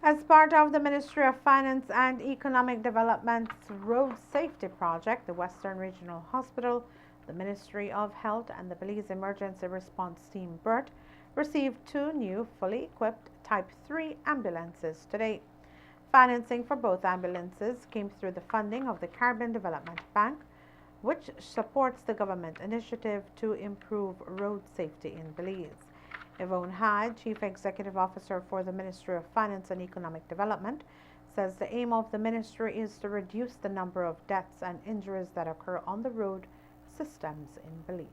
As part of the Ministry of Finance and Economic Development's Road Safety Project, the Western Regional Hospital, the Ministry of Health, and the Belize Emergency Response Team BERT received two new fully equipped Type 3 ambulances today. Financing for both ambulances came through the funding of the Caribbean Development Bank, which supports the government initiative to improve road safety in Belize. Yvonne Hyde, Chief Executive Officer for the Ministry of Finance and Economic Development, says the aim of the ministry is to reduce the number of deaths and injuries that occur on the road systems in Belize.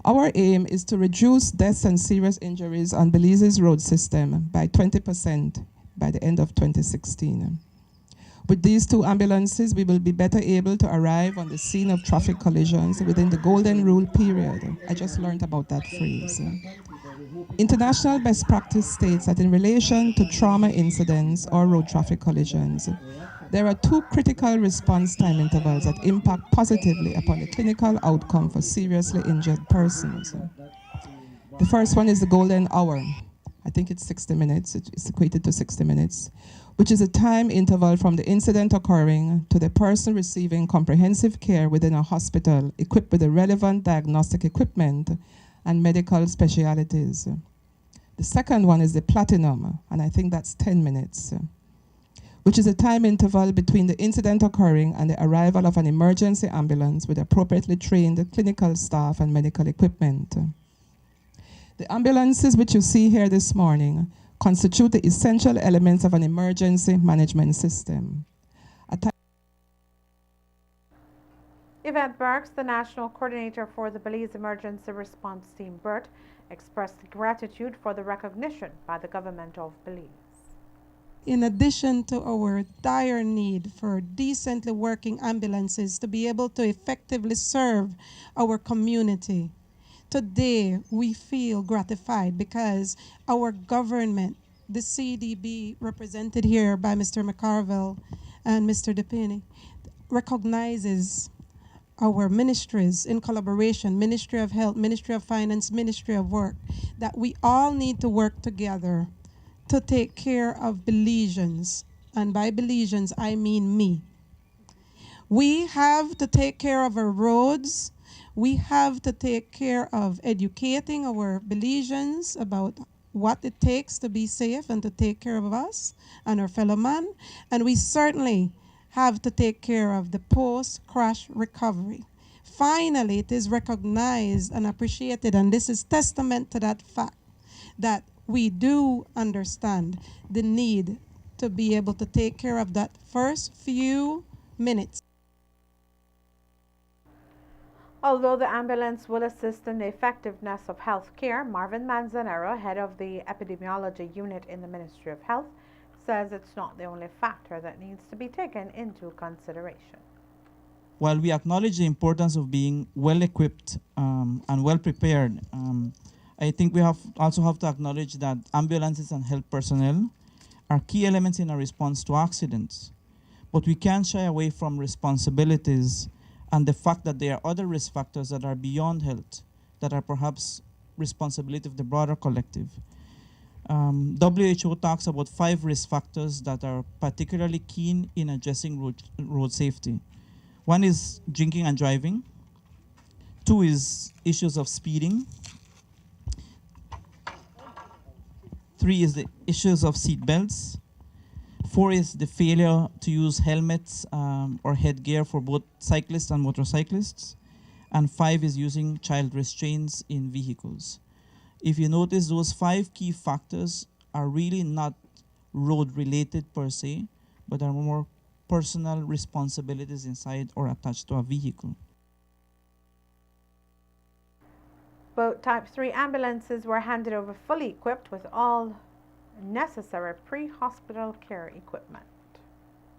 Our aim is to reduce deaths and serious injuries on Belize's road system by 20% by the end of 2016. With these two ambulances, we will be better able to arrive on the scene of traffic collisions within the Golden Rule period. I just learned about that phrase. International best practice states that in relation to trauma incidents or road traffic collisions, there are two critical response time intervals that impact positively upon the clinical outcome for seriously injured persons. The first one is the golden hour. I think it's 60 minutes, it's equated to 60 minutes, which is a time interval from the incident occurring to the person receiving comprehensive care within a hospital equipped with the relevant diagnostic equipment and medical specialties. The second one is the platinum, and I think that's 10 minutes, which is a time interval between the incident occurring and the arrival of an emergency ambulance with appropriately trained clinical staff and medical equipment. The ambulances which you see here this morning constitute the essential elements of an emergency management system. Yvette Burks, the National Coordinator for the Belize Emergency Response Team BERT, expressed gratitude for the recognition by the government of Belize. In addition to our dire need for decently working ambulances to be able to effectively serve our community, today we feel gratified because our government, the CDB represented here by Mr. McCarville and Mr. DePini, recognizes our ministries in collaboration, Ministry of Health, Ministry of Finance, Ministry of Work, that we all need to work together to take care of Belizeans. And by Belizeans, I mean me. We have to take care of our roads. We have to take care of educating our Belizeans about what it takes to be safe and to take care of us and our fellow man. And we certainly have to take care of the post-crash recovery. Finally, it is recognized and appreciated, and this is testament to that fact, that we do understand the need to be able to take care of that first few minutes. Although the ambulance will assist in the effectiveness of health care, Marvin Manzanero, head of the epidemiology unit in the Ministry of Health, says it's not the only factor that needs to be taken into consideration. While we acknowledge the importance of being well equipped and well prepared, I think we also have to acknowledge that ambulances and health personnel are key elements in our response to accidents. But we can't shy away from responsibilities and the fact that there are other risk factors that are beyond health, that are perhaps responsibility of the broader collective. WHO talks about 5 risk factors that are particularly keen in addressing road safety. One is drinking and driving. 2 is issues of speeding. 3 is the issues of seat belts. 4 is the failure to use helmets or headgear for both cyclists and motorcyclists. And 5 is using child restraints in vehicles. If you notice, those 5 key factors are really not road-related per se, but are more personal responsibilities inside or attached to a vehicle. Both Type 3 ambulances were handed over fully equipped with all necessary pre-hospital care equipment.